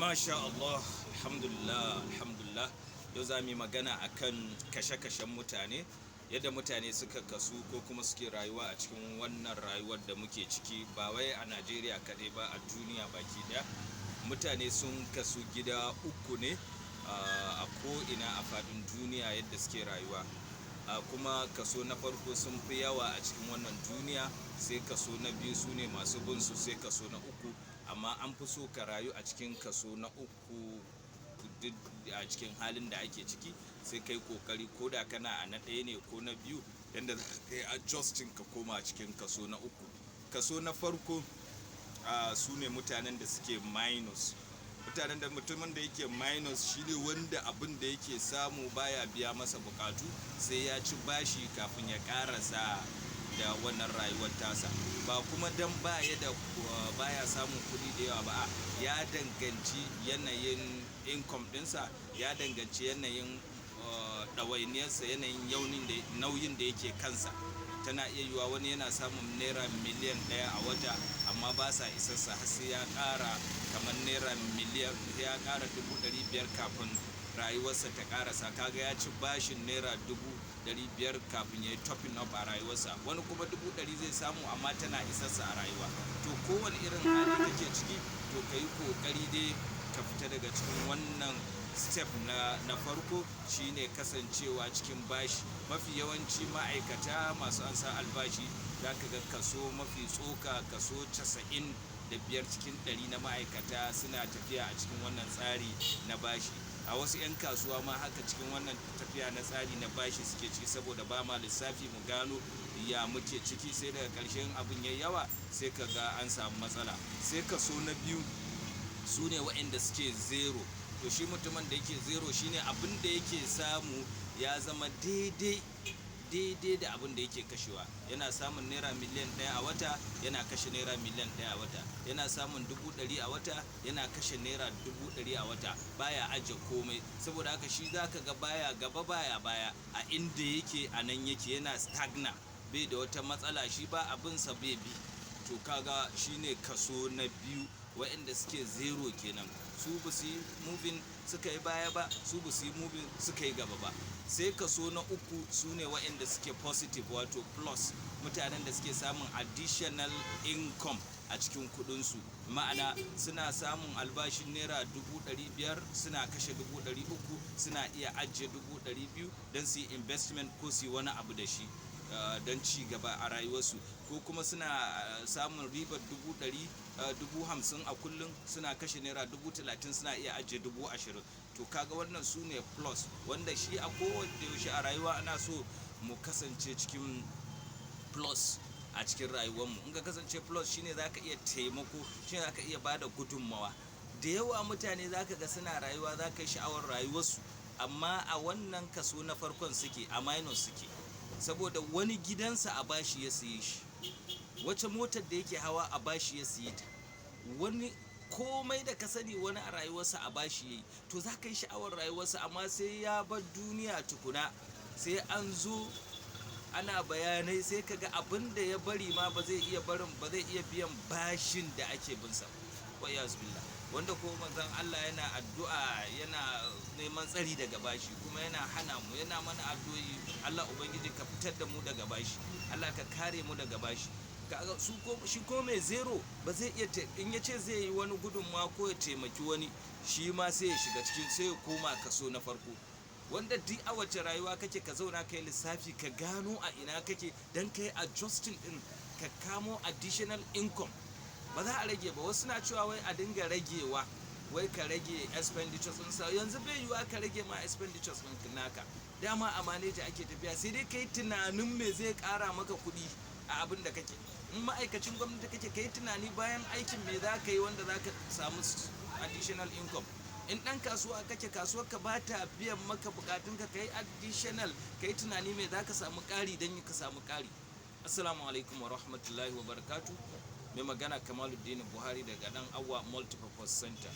Masha Allah, alhamdulillah. Yau za mu yi magana akan kashe-kashen mutane, yadda mutane suka kasu ko kuma suke rayuwa a cikin wannan rayuwar da muke ciki, ba wai a Najeriya kaɗai ba, a duniya baki ɗaya. Mutane sun kasu gida uku ne a ko'ina a faɗin duniya yadda suke rayuwa. Kuma kaso na farko sun fi yawa a cikin wannan duniya, sai kaso na biyu su ne masu bin su, sai kaso na uku. Amma an fi so ka rayu a cikin kaso na uku a cikin halin da ake ciki, sai kai kokari ko da kana a na ɗaya ne ko na biyu, yadda za ka yi adjusting ka koma cikin kaso na uku. Kaso na farko su ne mutanen da suke minus. Mutumin da yake minus shine wanda abin da yake samu baya biya masa bukatu, sai ya ci bashi kafin ya karasa da wannan rayuwar tasa. Ba kuma dan baya samun kuɗi da yawa ba, ya danganci yanayin income ɗinsa, ya danganci yanayin ɗawainiyarsa, yanayin nauyin da yake kansa. Tana iya yiwuwa wani yana samun naira miliyan 1 a wata, amma ba sa isarsa, har sai ya ƙara kamar naira miliyan, ya ƙara 500,000 kafin rayuwarsa ta ƙarasa. Kaga ya ci bashin naira 500,000 kafin ya yi topping up a rayuwarsa. Wani kuma 100,000 zai samu, amma tana isarsa a rayuwa. To kowane irin hali kake ciki, to ka yi ƙoƙari dai ka fita daga cikin wannan step na farko, shine kasancewa cikin bashi. Mafi yawanci ma'aikata masu ansa albashi, za ka ga kaso mafi tsoka, kaso 95 cikin 100 na ma'aikata suna tafiya a cikin wannan tsari na bashi. A wasu 'yan kasuwa ma haka cikin wannan tafiya na tsari na bashi suke ciki, saboda ba ma lissafi mu gano ya muke ciki, sai daga ƙarshen abin yayi yawa sai ka ga an samu matsala. Sai kaso na biyu su ne waɗanda suke zero. To shi mutumin da yake zero shine abin da yake samu ya zama daidai da abin da yake kashewa. Yana samun naira miliyan 1 a wata, yana kashe naira miliyan 1 a wata. Yana samun 100,000 a wata, yana kashe naira 100,000 a wata. Baya aje komai, saboda haka shi zaka ga baya gaba baya baya, a inda yake a nan yake, yana stagna, bai da wata matsala, shi ba abinsa bai bi. To kaga shine kaso na biyu, waɗanda suke zero kenan. Su ba su yi moving suka yi baya ba, su ba su yi moving suka yi gaba ba. Sai kaso na uku su ne waɗanda suke positive, wato plus, mutanen da suke samun additional income a cikin kudinsu. Ma'ana suna samun albashin naira 500,000, suna kashe 300,000, suna iya ajiye 200,000 don su yi investment ko su yi wani abu da shi don ci gaba a rayuwarsu. Ko kuma suna samun ribar 100,000 a kullum, suna kashe naira 30,000, suna iya ajiye 20,000. To kaga wannan su ne plus, wanda shi a kowace yaushe a rayuwa ana so mu kasance cikin plus a cikin rayuwarmu. In ka kasance plus, shine za ka iya taimako, shine za ka iya ba da gudunmawa. Da yawa mutane za ka ga suna rayuwa, za ka yi sha'awar rayuwarsu, amma a wannan kaso na farkon suke, a minus suke. Saboda wani gidansa a bashi ya siye shi, wace motar da yake hawa a bashi ya siye ta, wani komai da ka sani wani a rayuwarsa a bashi yayi. To za ka yi sha'awar rayuwarsa, amma sai ya bar duniya tukuna, sai an zo ana bayanai, sai ka ga abin da ya bari ma ba zai iya biyan bashin da ake binsa. Wa'iyaz billah. Wanda ko manzon Allah yana addu'a, yana neman tsari daga bashi, kuma yana hana mu, yana mana addu'o'i, Allah ubangiji ka fitar da mu daga bashi, Allah ka kare mu daga bashi. Kaga shi ko mai zero ba zai iya, in ya ce zai yi wani gudunmawa ko ya taimaki wani, shi ma sai ya shiga cikin, sai ya koma kaso na farko. Wanda duk a wace rayuwa kake, ka zauna kai lissafi, ka gano a ina kake, dan kai adjusting din, ka kamo additional income. Ba za a rage ba. Wasu na cewa wai a dinga ragewa, wai ka rage expenditures ɗinsa. Yanzu bai yiwuwa ka rage ma expenditures ɗin naka, dama a manager ake tafiya. Sai dai kai tunanin me zai ƙara maka kuɗi a abin da kake. In ma'aikacin gwamnati kake, kai tunani bayan aikin me za ka yi wanda za ka samu additional income. In ɗan kasuwa kake, kasuwarka ba ta biyan maka bukatunka, kai additional, kai tunani me za ka samu ƙari don ka samu ƙari. Assalamu alaikum wa rahmatullahi wa barakatuh. Mai magana Kamaluddin Buhari daga Dan Awwa Multipurpose Center.